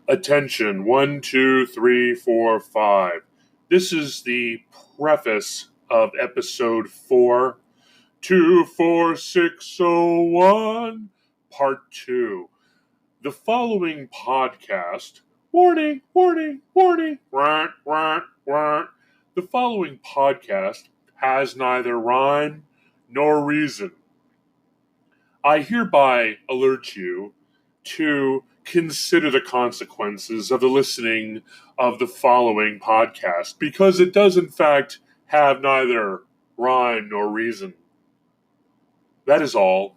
Attention, 1, 2, 3, 4, 5. This is the preface of episode 4, 24601, part 2. The following podcast, warning, warning, warning, rant, rant, rant. The following podcast has neither rhyme nor reason. I hereby alert you to consider the consequences of the listening of the following podcast, because it does in fact have neither rhyme nor reason. That is all.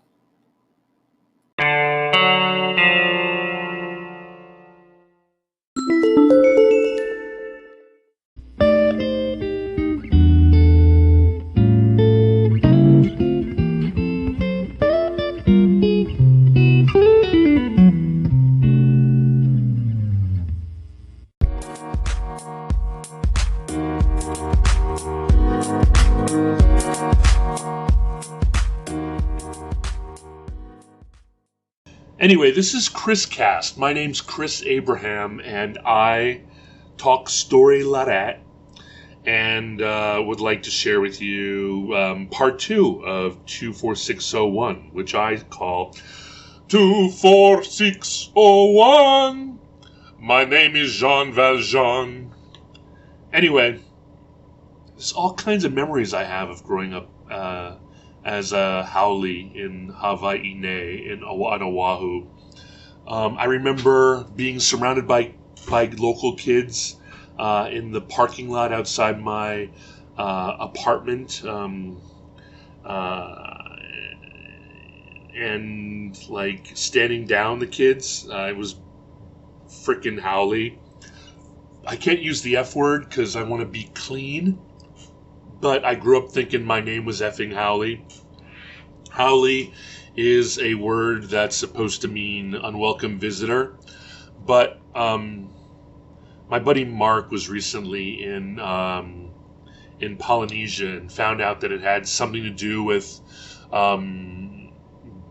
Anyway, this is ChrisCast. My name's Chris Abraham, and I talk story la that, and would like to share with you part 2 of 24601, which I call 24601. My name is Jean Valjean. Anyway, there's all kinds of memories I have of growing up as a haole in Hawaii on Oahu. I remember being surrounded by local kids in the parking lot outside my apartment, and like standing down the kids. I was frickin' haole. I can't use the F word because I want to be clean, but I grew up thinking my name was effing Haole. Haole is a word that's supposed to mean unwelcome visitor, but my buddy Mark was recently in Polynesia and found out that it had something to do with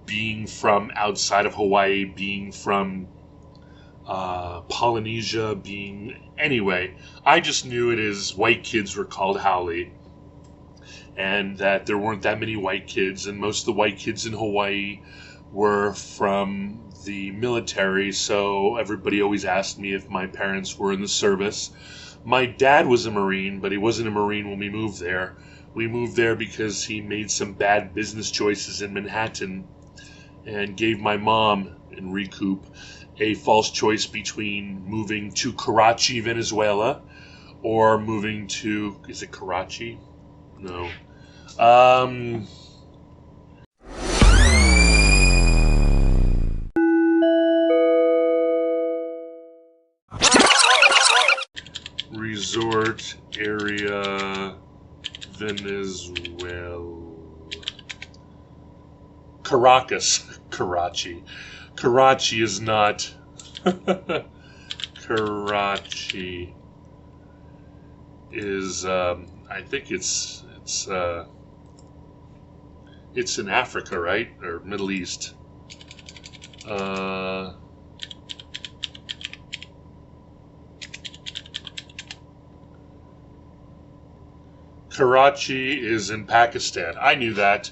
being from outside of Hawaii, being from Polynesia, anyway. I just knew it as white kids were called haole, and that there weren't that many white kids, and most of the white kids in Hawaii were from the military, so everybody always asked me if my parents were in the service. My dad was a Marine, but he wasn't a Marine when we moved there. We moved there because he made some bad business choices in Manhattan and gave my mom, in recoup, a false choice between moving to Karachi, Venezuela, or moving to, is it Karachi? No. Resort area, Venezuela. Karachi. Karachi is not. Karachi is, I think it's in Africa, right? Or Middle East. Karachi is in Pakistan. I knew that.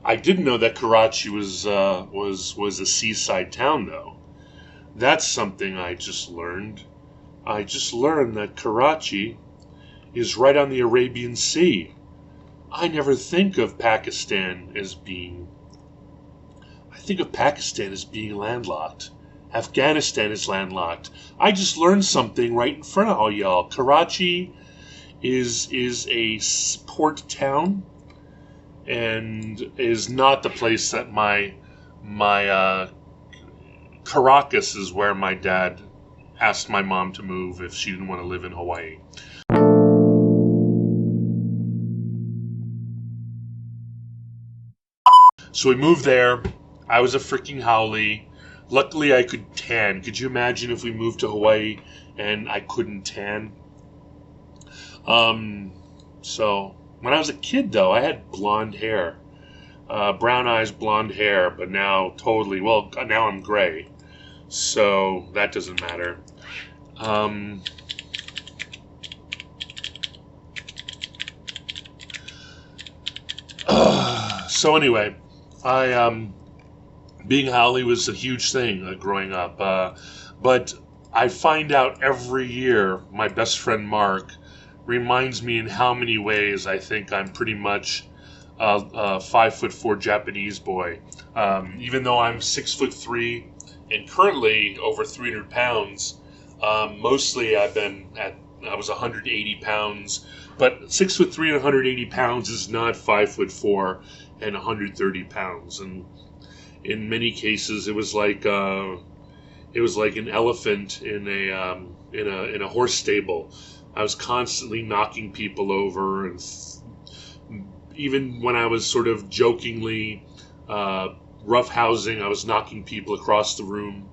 I didn't know that Karachi was a seaside town, though. That's something I just learned. I just learned that Karachi is right on the Arabian Sea. I never think of Pakistan as being... I think of Pakistan as being landlocked. Afghanistan is landlocked. I just learned something right in front of all y'all. Karachi is a port town, and is not the place that my Caracas is where my dad asked my mom to move if she didn't want to live in Hawaii. So we moved there. I was a freaking haole. Luckily, I could tan. Could you imagine if we moved to Hawaii and I couldn't tan? So when I was a kid, though, I had blonde hair. Brown eyes, blonde hair, but now now I'm gray. So that doesn't matter. So anyway, being Howley was a huge thing growing up. But I find out every year my best friend Mark reminds me in how many ways I think I'm pretty much a 5'4" Japanese boy. Even though I'm 6'3" and currently over 300 pounds, mostly I was 180 pounds, but 6'3" and 180 pounds is not 5'4" and 130 pounds. And in many cases, it was like an elephant in a horse stable. I was constantly knocking people over, and even when I was sort of jokingly roughhousing, I was knocking people across the room.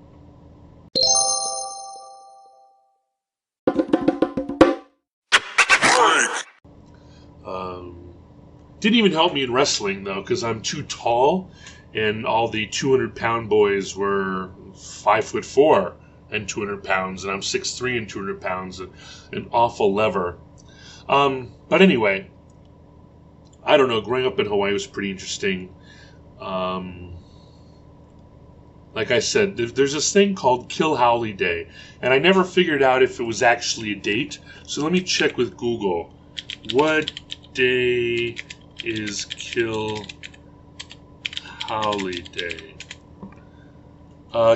Didn't even help me in wrestling, though, because I'm too tall, and all the 200-pound boys were 5'4" and 200 pounds, and I'm 6'3" and 200 pounds, an awful lever. But anyway, I don't know, growing up in Hawaii was pretty interesting. Like I said, there's this thing called Kill Howley Day, and I never figured out if it was actually a date, so let me check with Google. What day is Kill Howley Day?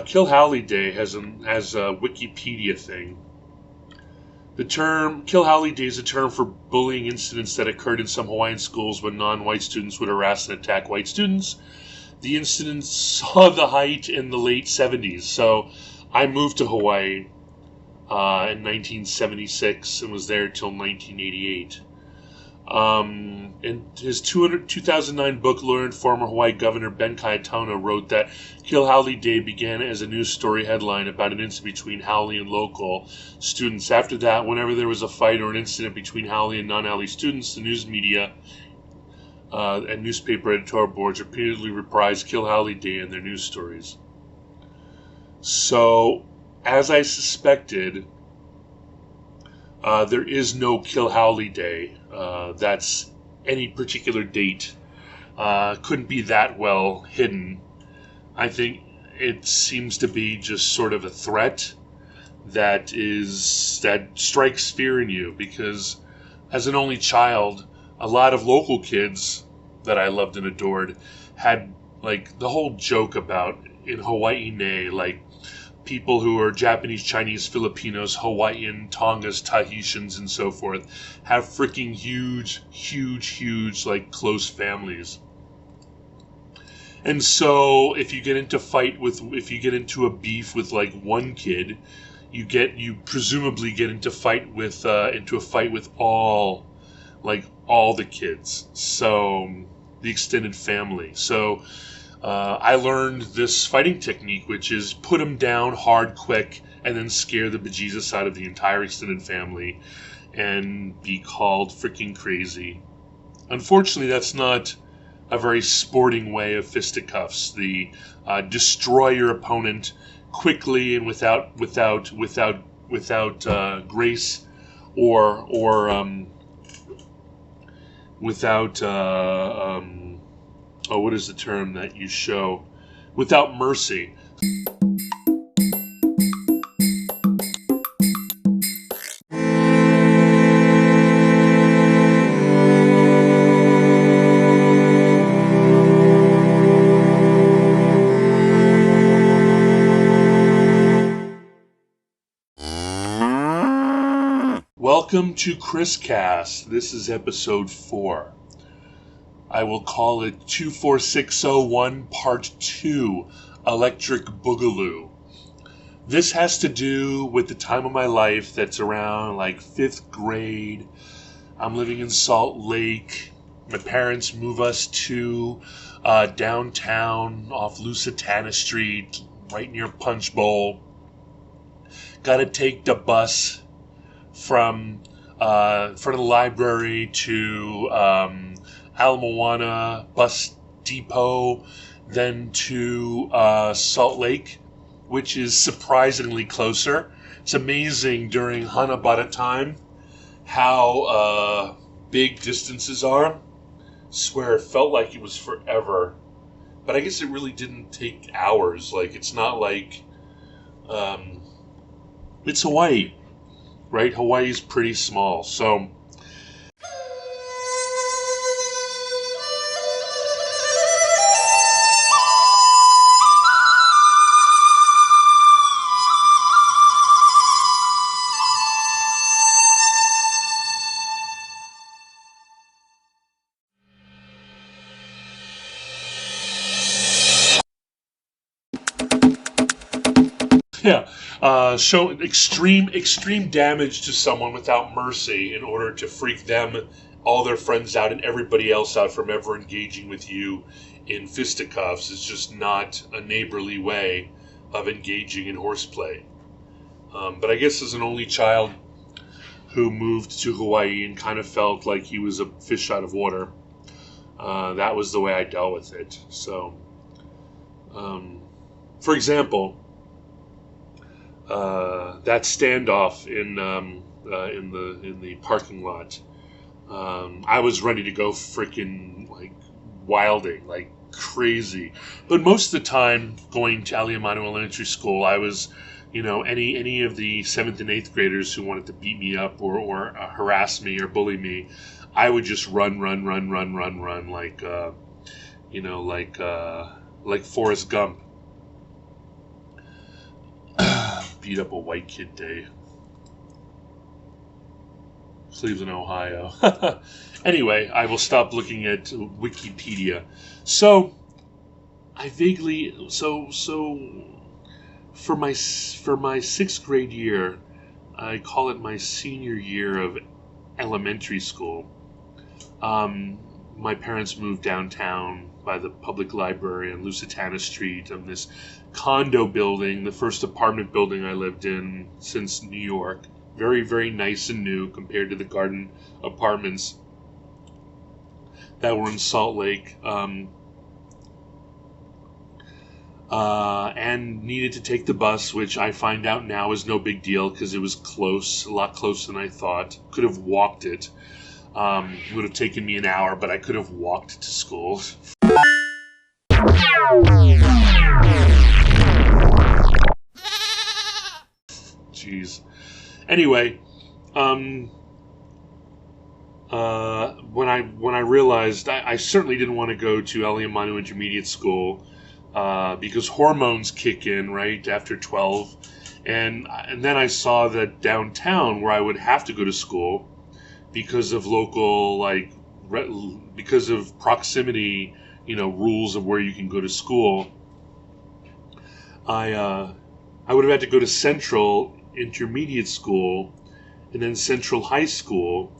Kill Howley Day has a Wikipedia thing. The term Kill Howley Day is a term for bullying incidents that occurred in some Hawaiian schools when non-white students would harass and attack white students. The incidents saw the height in the late 70s. So I moved to Hawaii in 1976 and was there till 1988. In his 2009 book, lawyer and former Hawaii Governor Ben Kaitana wrote that Kill Howley Day began as a news story headline about an incident between Howley and local students. After that, whenever there was a fight or an incident between Howley and non-Howley students, the news media and newspaper editorial boards repeatedly reprised Kill Howley Day in their news stories. So, as I suspected, there is no Kill Howley Day. That's any particular date. Couldn't be that well hidden. I think it seems to be just sort of a threat that strikes fear in you, because as an only child, a lot of local kids that I loved and adored had like the whole joke about in Hawaii nei, like people who are Japanese, Chinese, Filipinos, Hawaiian, Tongas, Tahitians, and so forth have freaking huge, like close families. And so if you get into a beef with like one kid, you presumably get into a fight with all the kids. So the extended family. So I learned this fighting technique, which is put them down hard, quick, and then scare the bejesus out of the entire extended family and be called freaking crazy. Unfortunately, that's not a very sporting way of fisticuffs. The destroy your opponent quickly and without grace or without what is the term that you show? Without mercy. Welcome to ChrisCast. This is episode 4. I will call it 24601 Part 2, Electric Boogaloo. This has to do with the time of my life that's around like 5th grade. I'm living in Salt Lake. My parents move us to downtown off Lusitana Street, right near Punch Bowl. Gotta take the bus from front of the library to Ala Moana bus depot, then to Salt Lake, which is surprisingly closer. It's amazing during Hanabata time how big distances are. Swear it felt like it was forever, but I guess it really didn't take hours. Like, it's not like it's Hawaii, right? Hawaii's pretty small, so yeah, show extreme damage to someone without mercy in order to freak them, all their friends out, and everybody else out from ever engaging with you in fisticuffs is just not a neighborly way of engaging in horseplay. But I guess as an only child who moved to Hawaii and kind of felt like he was a fish out of water, that was the way I dealt with it. So, for example, that standoff in the parking lot, I was ready to go freaking like wilding, like crazy. But most of the time, going to Aliamanu Elementary School, I was, any of the 7th and 8th graders who wanted to beat me up or harass me or bully me, I would just run like Forrest Gump. Beat up a white kid day. Cleveland, Ohio. Anyway, I will stop looking at Wikipedia. So, for my 6th grade year, I call it my senior year of elementary school. My parents moved downtown by the public library on Lusitana Street on this condo building, the first apartment building I lived in since New York. Very, very nice and new compared to the garden apartments that were in Salt Lake. And needed to take the bus, which I find out now is no big deal because it was close, a lot closer than I thought. Could have walked it. It would have taken me an hour, but I could have walked to school. Jeez. Anyway, when I realized I certainly didn't want to go to Aliamanu Intermediate School because hormones kick in right after 12, and then I saw that downtown where I would have to go to school because of local because of proximity, rules of where you can go to school. I would have had to go to Central Intermediate School and then Central High School,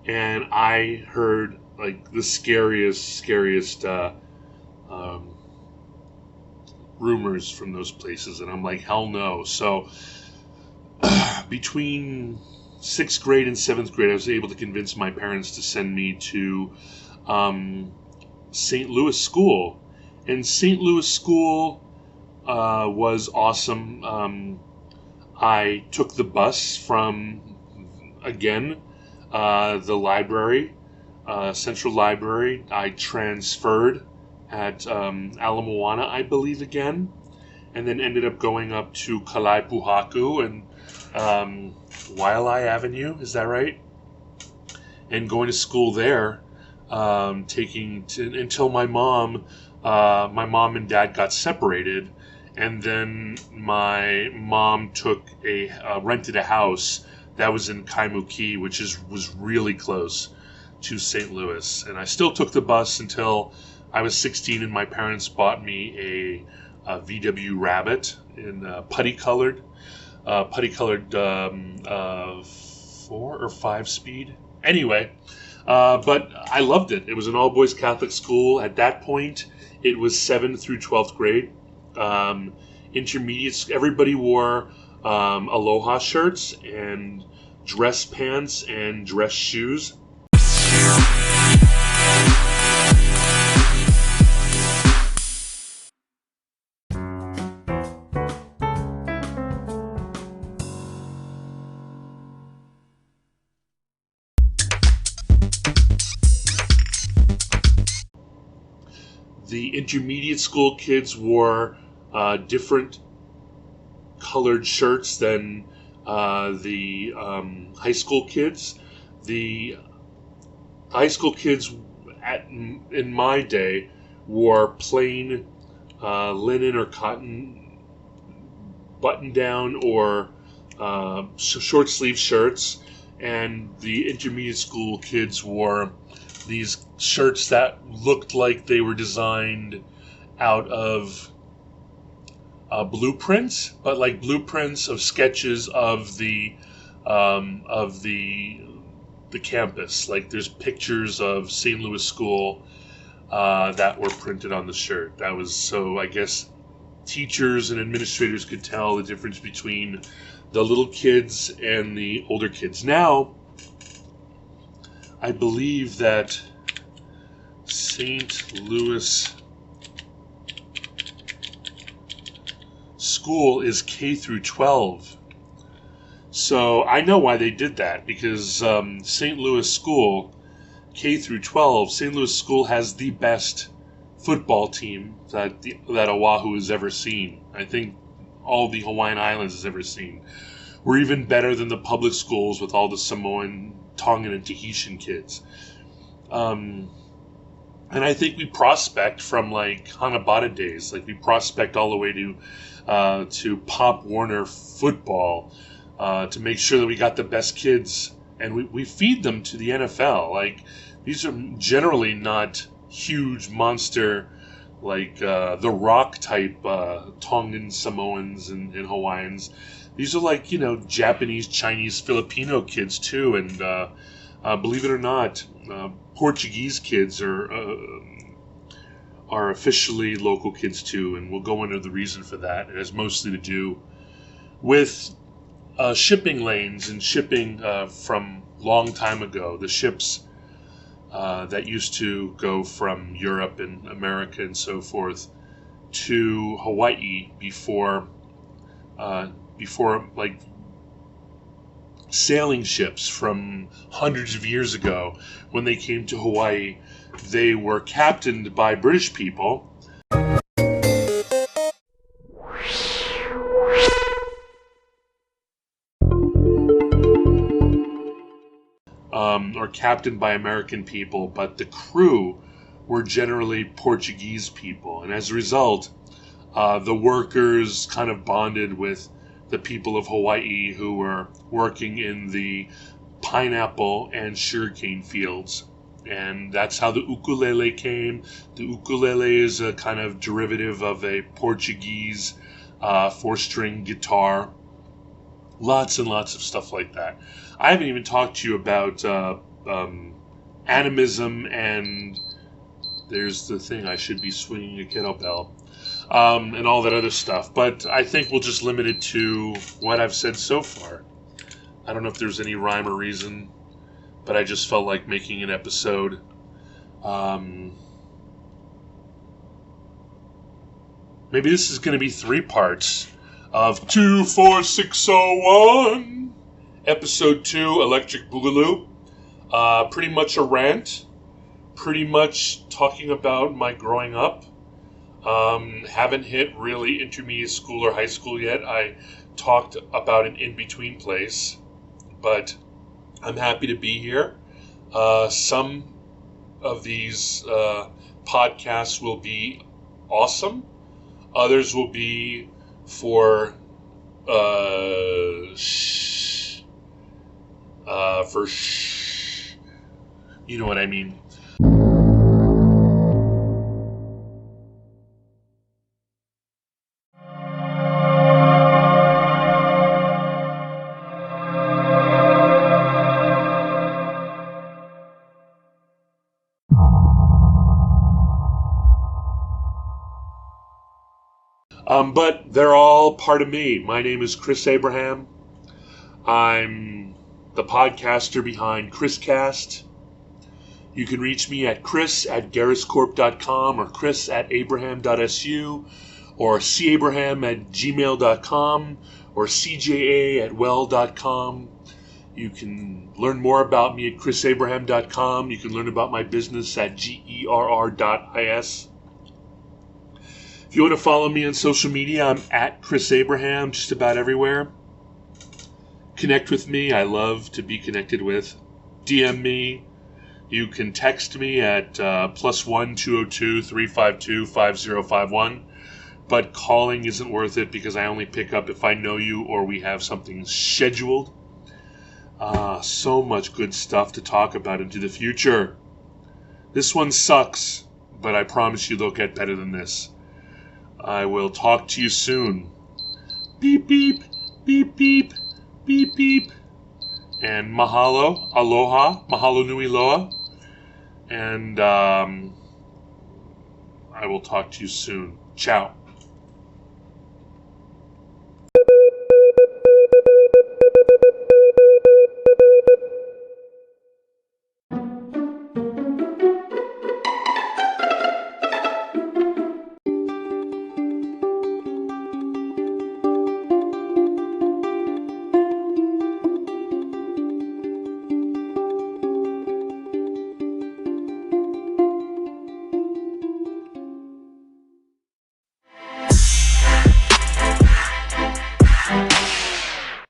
and I heard like the scariest rumors from those places, and I'm like, hell no. So between 6th grade and 7th grade, I was able to convince my parents to send me to St. Louis School, and St. Louis School was awesome. I took the bus from, again, the library, Central Library. I transferred at Ala Moana, I believe, again, and then ended up going up to Kalaipuhaku and Waialae Avenue, is that right? And going to school there, until my mom and dad got separated. And then my mom rented a house that was in Kaimuki, which was really close to St. Louis. And I still took the bus until I was 16, and my parents bought me a VW Rabbit in putty-colored 4 or 5 speed. Anyway, but I loved it. It was an all-boys Catholic school. At that point, it was 7th through 12th grade. Intermediate, everybody wore aloha shirts and dress pants and dress shoes. The intermediate school kids wore different colored shirts than the high school kids. The high school kids in my day wore plain linen or cotton button-down or short-sleeve shirts, and the intermediate school kids wore these shirts that looked like they were designed out of blueprints, but like blueprints of sketches of the campus. Like there's pictures of St. Louis School that were printed on the shirt. That was so I guess teachers and administrators could tell the difference between the little kids and the older kids. Now, I believe that St. Louis School is K through 12. So I know why they did that, because St. Louis School, K through 12, St. Louis School has the best football team that Oahu has ever seen. I think all the Hawaiian Islands has ever seen. We're even better than the public schools with all the Samoan, Tongan, and Tahitian kids. And I think we prospect from like Hanabata days. Like we prospect all the way to Pop Warner football to make sure that we got the best kids. And we feed them to the NFL. Like these are generally not huge monster like the Rock type Tongan, Samoans, and Hawaiians. These are like, Japanese, Chinese, Filipino kids too, and believe it or not, Portuguese kids are officially local kids too, and we'll go into the reason for that. It has mostly to do with shipping lanes and shipping from long time ago. The ships that used to go from Europe and America and so forth to Hawaii before like sailing ships from hundreds of years ago. When they came to Hawaii, they were captained by British people. Or captained by American people, but the crew were generally Portuguese people. And as a result, the workers kind of bonded with the people of Hawaii who were working in the pineapple and sugarcane fields. And that's how the ukulele came. The ukulele is a kind of derivative of a Portuguese 4-string guitar. Lots and lots of stuff like that. I haven't even talked to you about animism, and there's the thing, I should be swinging a kettlebell, and all that other stuff. But I think we'll just limit it to what I've said so far. I don't know if there's any rhyme or reason, but I just felt like making an episode. Maybe this is going to be 3 parts of 24601. Episode 2, Electric Boogaloo. Pretty much a rant. Pretty much talking about my growing up. Haven't hit really intermediate school or high school yet. I talked about an in-between place. But I'm happy to be here. Some of these podcasts will be awesome. Others will be for you know what I mean. But they're all part of me. My name is Chris Abraham. I'm the podcaster behind ChrisCast. You can reach me at chris@garriscorp.com or chris@abraham.su or cabraham@gmail.com or cja@well.com. You can learn more about me at chrisabraham.com. You can learn about my business at gerr.is. If you want to follow me on social media, I'm at Chris Abraham, just about everywhere. Connect with me. I love to be connected with. DM me. You can text me at +1 202 352 5051. But calling isn't worth it because I only pick up if I know you or we have something scheduled. So much good stuff to talk about into the future. This one sucks, but I promise you they'll get better than this. I will talk to you soon. Beep, beep, beep, beep, beep, beep. And mahalo, aloha, mahalo nui loa. And I will talk to you soon. Ciao.